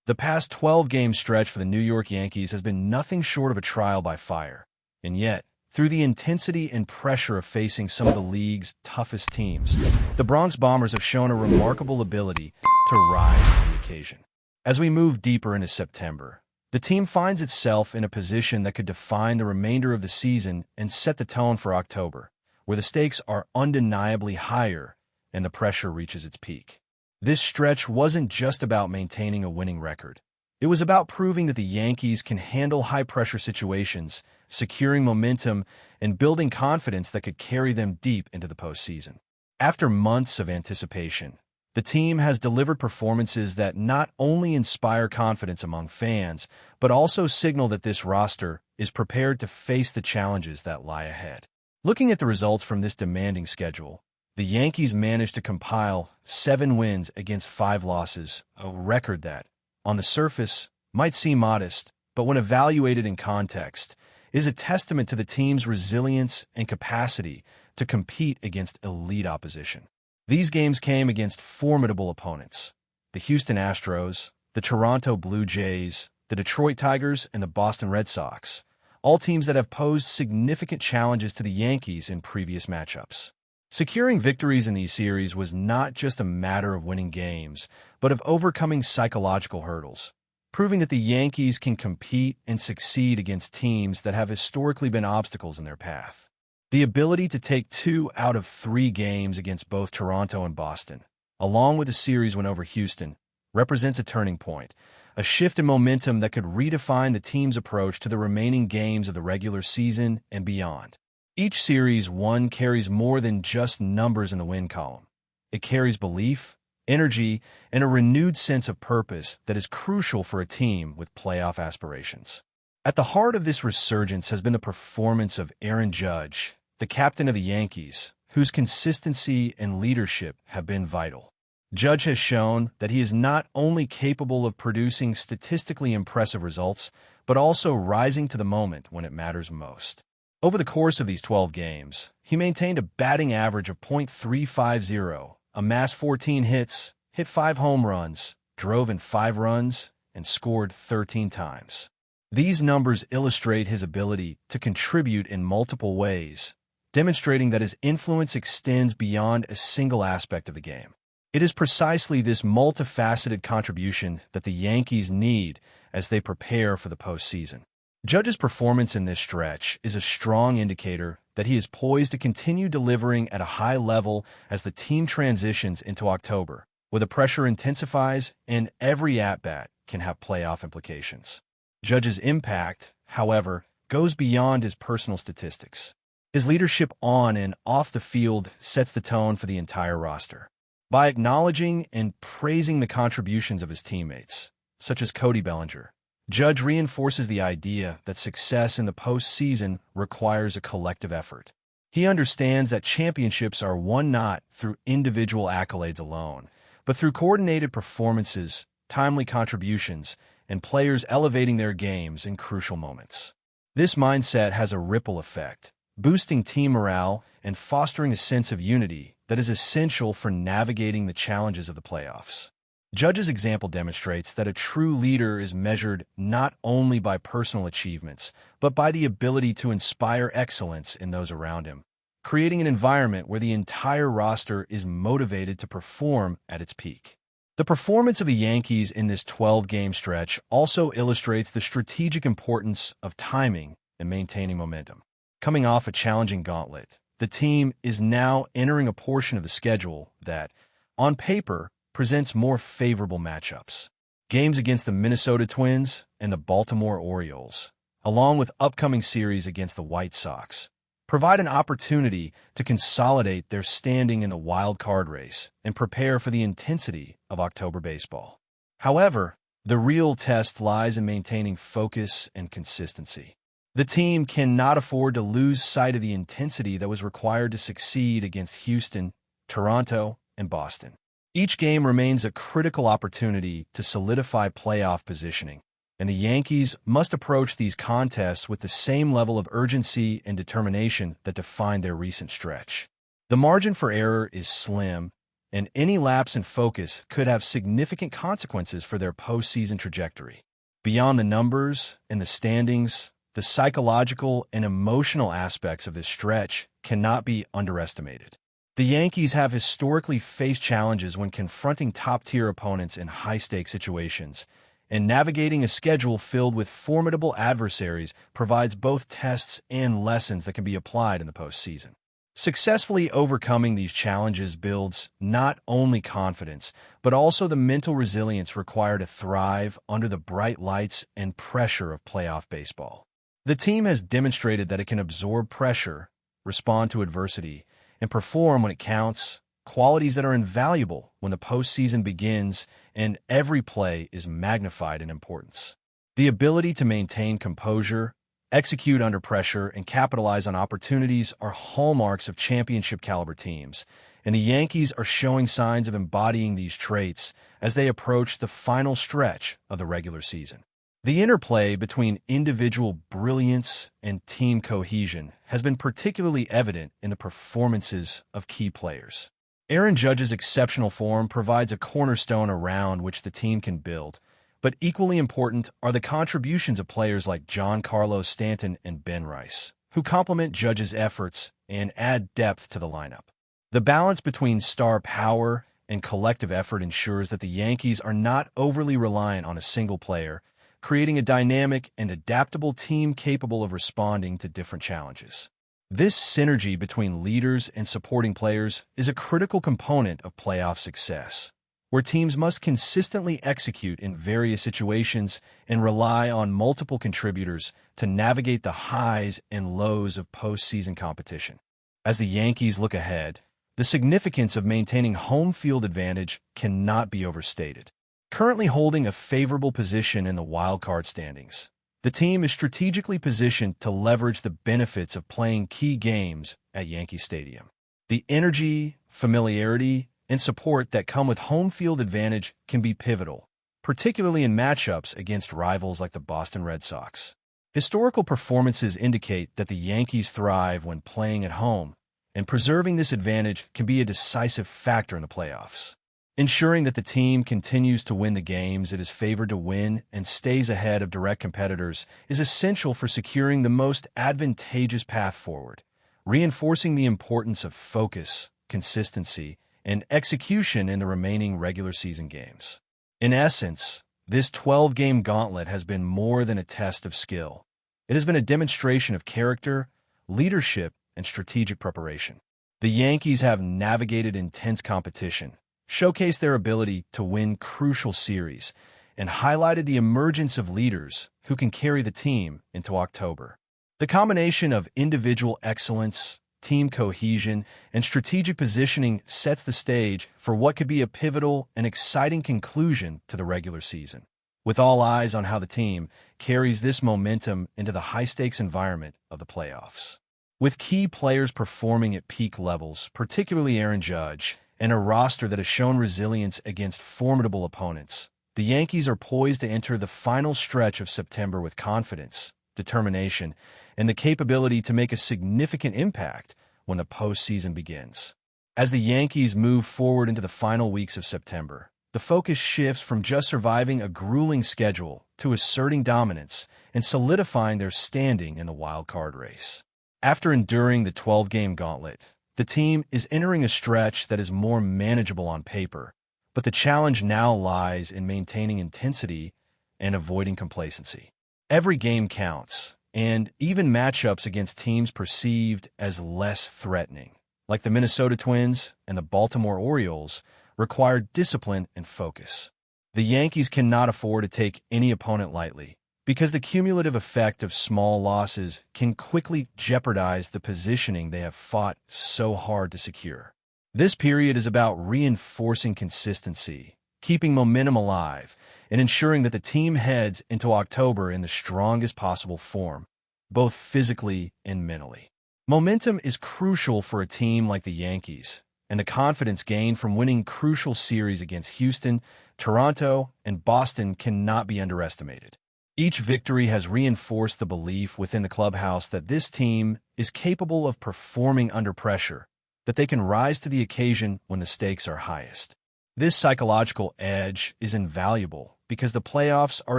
The past 12-game stretch for the New York Yankees has been nothing short of a trial by fire. And yet, through the intensity and pressure of facing some of the league's toughest teams, the Bronx Bombers have shown a remarkable ability to rise to the occasion. As we move deeper into September, the team finds itself in a position that could define the remainder of the season and set the tone for October, where the stakes are undeniably higher and the pressure reaches its peak. This stretch wasn't just about maintaining a winning record. It was about proving that the Yankees can handle high-pressure situations, securing momentum, and building confidence that could carry them deep into the postseason. After months of anticipation, the team has delivered performances that not only inspire confidence among fans, but also signal that this roster is prepared to face the challenges that lie ahead. Looking at the results from this demanding schedule, the Yankees managed to compile 7 wins against 5 losses, a record that, on the surface, might seem modest, but when evaluated in context, is a testament to the team's resilience and capacity to compete against elite opposition. These games came against formidable opponents: the Houston Astros, the Toronto Blue Jays, the Detroit Tigers, and the Boston Red Sox, all teams that have posed significant challenges to the Yankees in previous matchups. Securing victories in these series was not just a matter of winning games, but of overcoming psychological hurdles, proving that the Yankees can compete and succeed against teams that have historically been obstacles in their path. The ability to take 2 out of 3 games against both Toronto and Boston, along with a series win over Houston, represents a turning point, a shift in momentum that could redefine the team's approach to the remaining games of the regular season and beyond. Each series won carries more than just numbers in the win column. It carries belief, energy, and a renewed sense of purpose that is crucial for a team with playoff aspirations. At the heart of this resurgence has been the performance of Aaron Judge, the captain of the Yankees, whose consistency and leadership have been vital. Judge has shown that he is not only capable of producing statistically impressive results, but also rising to the moment when it matters most. Over the course of these 12 games, he maintained a batting average of .350, amassed 14 hits, hit 5 home runs, drove in 5 runs, and scored 13 times. These numbers illustrate his ability to contribute in multiple ways, demonstrating that his influence extends beyond a single aspect of the game. It is precisely this multifaceted contribution that the Yankees need as they prepare for the postseason. Judge's performance in this stretch is a strong indicator that he is poised to continue delivering at a high level as the team transitions into October, where the pressure intensifies and every at-bat can have playoff implications. Judge's impact, however, goes beyond his personal statistics. His leadership on and off the field sets the tone for the entire roster. By acknowledging and praising the contributions of his teammates, such as Cody Bellinger, Judge reinforces the idea that success in the postseason requires a collective effort. He understands that championships are won not through individual accolades alone, but through coordinated performances, timely contributions, and players elevating their games in crucial moments. This mindset has a ripple effect, boosting team morale and fostering a sense of unity that is essential for navigating the challenges of the playoffs. Judge's example demonstrates that a true leader is measured not only by personal achievements, but by the ability to inspire excellence in those around him, creating an environment where the entire roster is motivated to perform at its peak. The performance of the Yankees in this 12-game stretch also illustrates the strategic importance of timing and maintaining momentum. Coming off a challenging gauntlet, the team is now entering a portion of the schedule that, on paper, presents more favorable matchups. Games against the Minnesota Twins and the Baltimore Orioles, along with upcoming series against the White Sox, provide an opportunity to consolidate their standing in the wild card race and prepare for the intensity of October baseball. However, the real test lies in maintaining focus and consistency. The team cannot afford to lose sight of the intensity that was required to succeed against Houston, Toronto, and Boston. Each game remains a critical opportunity to solidify playoff positioning, and the Yankees must approach these contests with the same level of urgency and determination that defined their recent stretch. The margin for error is slim, and any lapse in focus could have significant consequences for their postseason trajectory. Beyond the numbers and the standings, the psychological and emotional aspects of this stretch cannot be underestimated. The Yankees have historically faced challenges when confronting top-tier opponents in high-stakes situations, and navigating a schedule filled with formidable adversaries provides both tests and lessons that can be applied in the postseason. Successfully overcoming these challenges builds not only confidence, but also the mental resilience required to thrive under the bright lights and pressure of playoff baseball. The team has demonstrated that it can absorb pressure, respond to adversity, and perform when it counts, qualities that are invaluable when the postseason begins and every play is magnified in importance. The ability to maintain composure, execute under pressure, and capitalize on opportunities are hallmarks of championship-caliber teams, and the Yankees are showing signs of embodying these traits as they approach the final stretch of the regular season. The interplay between individual brilliance and team cohesion has been particularly evident in the performances of key players. Aaron Judge's exceptional form provides a cornerstone around which the team can build, but equally important are the contributions of players like Giancarlo Stanton and Ben Rice, who complement Judge's efforts and add depth to the lineup. The balance between star power and collective effort ensures that the Yankees are not overly reliant on a single player, creating a dynamic and adaptable team capable of responding to different challenges. This synergy between leaders and supporting players is a critical component of playoff success, where teams must consistently execute in various situations and rely on multiple contributors to navigate the highs and lows of postseason competition. As the Yankees look ahead, the significance of maintaining home field advantage cannot be overstated. Currently holding a favorable position in the wildcard standings, the team is strategically positioned to leverage the benefits of playing key games at Yankee Stadium. The energy, familiarity, and support that come with home field advantage can be pivotal, particularly in matchups against rivals like the Boston Red Sox. Historical performances indicate that the Yankees thrive when playing at home, and preserving this advantage can be a decisive factor in the playoffs. Ensuring that the team continues to win the games it is favored to win and stays ahead of direct competitors is essential for securing the most advantageous path forward, reinforcing the importance of focus, consistency, and execution in the remaining regular season games. In essence, this 12-game gauntlet has been more than a test of skill. It has been a demonstration of character, leadership, and strategic preparation. The Yankees have navigated intense competition, showcased their ability to win crucial series, and highlighted the emergence of leaders who can carry the team into October. The combination of individual excellence, team cohesion, and strategic positioning sets the stage for what could be a pivotal and exciting conclusion to the regular season, with all eyes on how the team carries this momentum into the high-stakes environment of the playoffs. With key players performing at peak levels, particularly Aaron Judge, and a roster that has shown resilience against formidable opponents, the Yankees are poised to enter the final stretch of September with confidence, determination, and the capability to make a significant impact when the postseason begins. As the Yankees move forward into the final weeks of September, the focus shifts from just surviving a grueling schedule to asserting dominance and solidifying their standing in the wild-card race. After enduring the 12-game gauntlet, the team is entering a stretch that is more manageable on paper, but the challenge now lies in maintaining intensity and avoiding complacency. Every game counts, and even matchups against teams perceived as less threatening, like the Minnesota Twins and the Baltimore Orioles, require discipline and focus. The Yankees cannot afford to take any opponent lightly, because the cumulative effect of small losses can quickly jeopardize the positioning they have fought so hard to secure. This period is about reinforcing consistency, keeping momentum alive, and ensuring that the team heads into October in the strongest possible form, both physically and mentally. Momentum is crucial for a team like the Yankees, and the confidence gained from winning crucial series against Houston, Toronto, and Boston cannot be underestimated. Each victory has reinforced the belief within the clubhouse that this team is capable of performing under pressure, that they can rise to the occasion when the stakes are highest. This psychological edge is invaluable because the playoffs are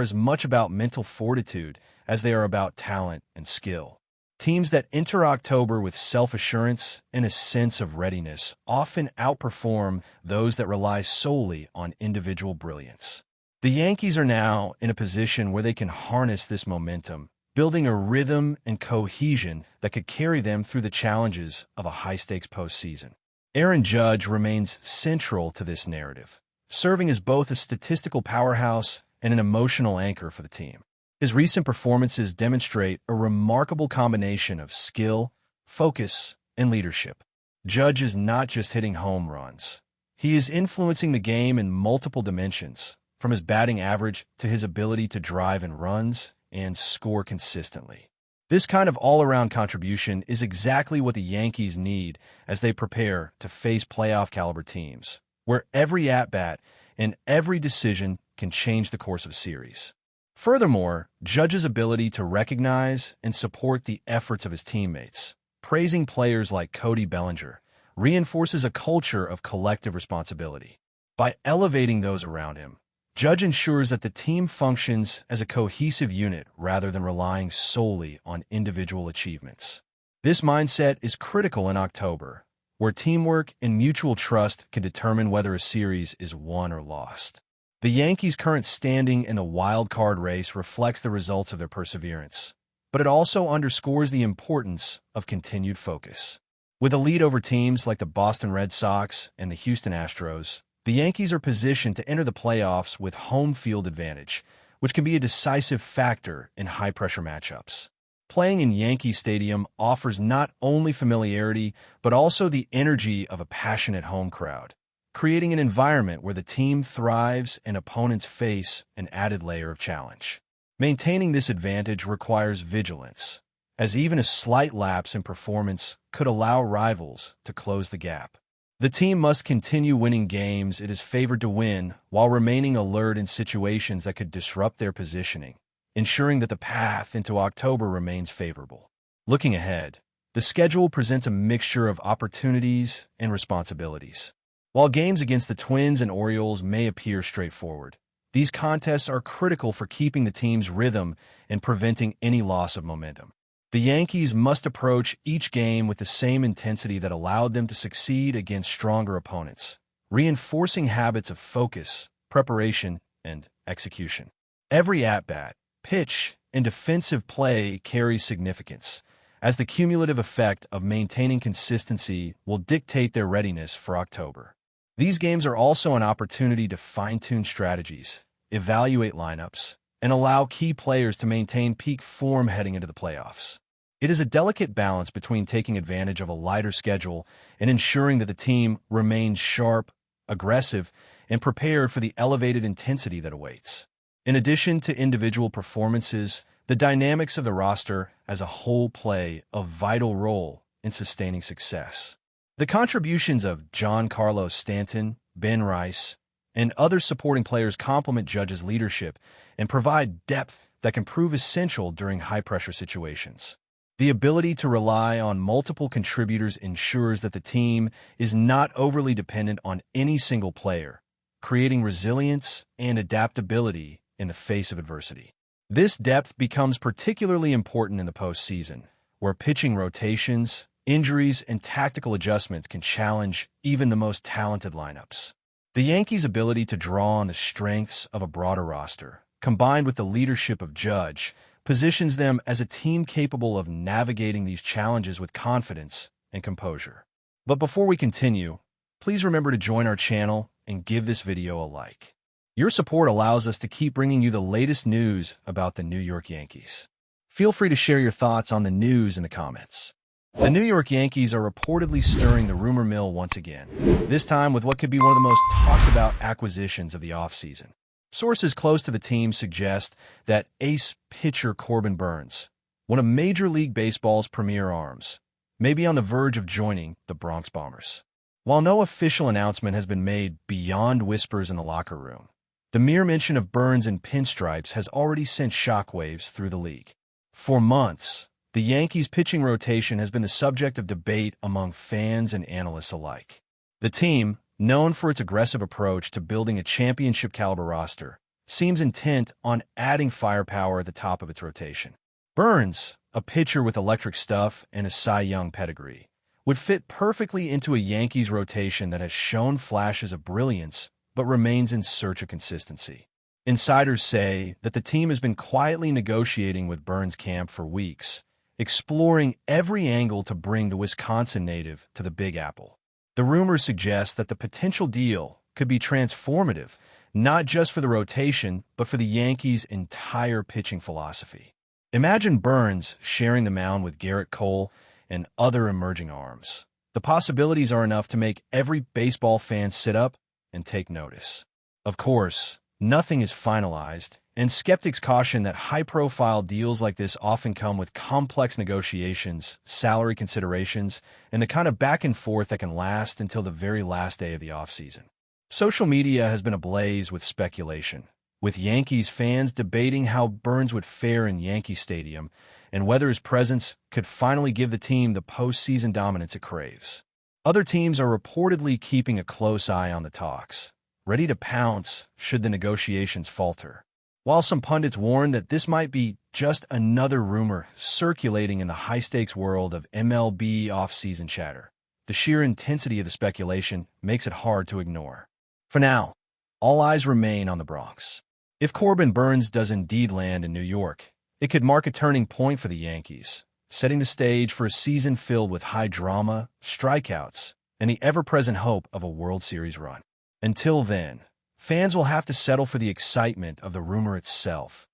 as much about mental fortitude as they are about talent and skill. Teams that enter October with self-assurance and a sense of readiness often outperform those that rely solely on individual brilliance. The Yankees are now in a position where they can harness this momentum, building a rhythm and cohesion that could carry them through the challenges of a high-stakes postseason. Aaron Judge remains central to this narrative, serving as both a statistical powerhouse and an emotional anchor for the team. His recent performances demonstrate a remarkable combination of skill, focus, and leadership. Judge is not just hitting home runs. He is influencing the game in multiple dimensions, from his batting average to his ability to drive in runs and score consistently. This kind of all-around contribution is exactly what the Yankees need as they prepare to face playoff-caliber teams, where every at-bat and every decision can change the course of a series. Furthermore, Judge's ability to recognize and support the efforts of his teammates, praising players like Cody Bellinger, reinforces a culture of collective responsibility. By elevating those around him, Judge ensures that the team functions as a cohesive unit rather than relying solely on individual achievements. This mindset is critical in October, where teamwork and mutual trust can determine whether a series is won or lost. The Yankees' current standing in the wild card race reflects the results of their perseverance, but it also underscores the importance of continued focus. With a lead over teams like the Boston Red Sox and the Houston Astros, the Yankees are positioned to enter the playoffs with home field advantage, which can be a decisive factor in high-pressure matchups. Playing in Yankee Stadium offers not only familiarity, but also the energy of a passionate home crowd, creating an environment where the team thrives and opponents face an added layer of challenge. Maintaining this advantage requires vigilance, as even a slight lapse in performance could allow rivals to close the gap. The team must continue winning games it is favored to win while remaining alert in situations that could disrupt their positioning, ensuring that the path into October remains favorable. Looking ahead, the schedule presents a mixture of opportunities and responsibilities. While games against the Twins and Orioles may appear straightforward, these contests are critical for keeping the team's rhythm and preventing any loss of momentum. The Yankees must approach each game with the same intensity that allowed them to succeed against stronger opponents, reinforcing habits of focus, preparation, and execution. Every at-bat, pitch, and defensive play carries significance, as the cumulative effect of maintaining consistency will dictate their readiness for October. These games are also an opportunity to fine-tune strategies, evaluate lineups, and allow key players to maintain peak form heading into the playoffs. It is a delicate balance between taking advantage of a lighter schedule and ensuring that the team remains sharp, aggressive, and prepared for the elevated intensity that awaits. In addition to individual performances, the dynamics of the roster as a whole play a vital role in sustaining success. The contributions of Giancarlo Stanton, Ben Rice, and other supporting players complement Judge's leadership and provide depth that can prove essential during high-pressure situations. The ability to rely on multiple contributors ensures that the team is not overly dependent on any single player, creating resilience and adaptability in the face of adversity. This depth becomes particularly important in the postseason, where pitching rotations, injuries, and tactical adjustments can challenge even the most talented lineups. The Yankees' ability to draw on the strengths of a broader roster, combined with the leadership of Judge, positions them as a team capable of navigating these challenges with confidence and composure. But before we continue, please remember to join our channel and give this video a like. Your support allows us to keep bringing you the latest news about the New York Yankees. Feel free to share your thoughts on the news in the comments. The New York Yankees are reportedly stirring the rumor mill once again, this time with what could be one of the most talked about acquisitions of the offseason. Sources close to the team suggest that ace pitcher Corbin Burnes, one of Major League Baseball's premier arms, may be on the verge of joining the Bronx Bombers. While no official announcement has been made beyond whispers in the locker room, the mere mention of Burnes in pinstripes has already sent shockwaves through the league. For months, The Yankees' pitching rotation has been the subject of debate among fans and analysts alike. The team, known for its aggressive approach to building a championship-caliber roster, seems intent on adding firepower at the top of its rotation. Burnes, a pitcher with electric stuff and a Cy Young pedigree, would fit perfectly into a Yankees rotation that has shown flashes of brilliance but remains in search of consistency. Insiders say that the team has been quietly negotiating with Burnes' camp for weeks, exploring every angle to bring the Wisconsin native to the Big Apple. The rumors suggest that the potential deal could be transformative, not just for the rotation, but for the Yankees' entire pitching philosophy. Imagine Burnes sharing the mound with Garrett Cole and other emerging arms. The possibilities are enough to make every baseball fan sit up and take notice. Of course, nothing is finalized, and skeptics caution that high-profile deals like this often come with complex negotiations, salary considerations, and the kind of back-and-forth that can last until the very last day of the offseason. Social media has been ablaze with speculation, with Yankees fans debating how Burnes would fare in Yankee Stadium and whether his presence could finally give the team the postseason dominance it craves. Other teams are reportedly keeping a close eye on the talks, ready to pounce should the negotiations falter. While some pundits warn that this might be just another rumor circulating in the high-stakes world of MLB off-season chatter, the sheer intensity of the speculation makes it hard to ignore. For now, all eyes remain on the Bronx. If Corbin Burnes does indeed land in New York, it could mark a turning point for the Yankees, setting the stage for a season filled with high drama, strikeouts, and the ever-present hope of a World Series run. Until then, fans will have to settle for the excitement of the rumor itself,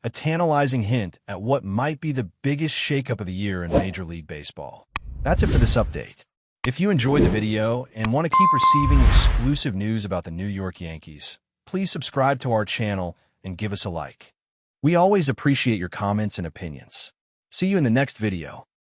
a tantalizing hint at what might be the biggest shakeup of the year in Major League Baseball. That's it for this update. If you enjoyed the video and want to keep receiving exclusive news about the New York Yankees, please subscribe to our channel and give us a like. We always appreciate your comments and opinions. See you in the next video.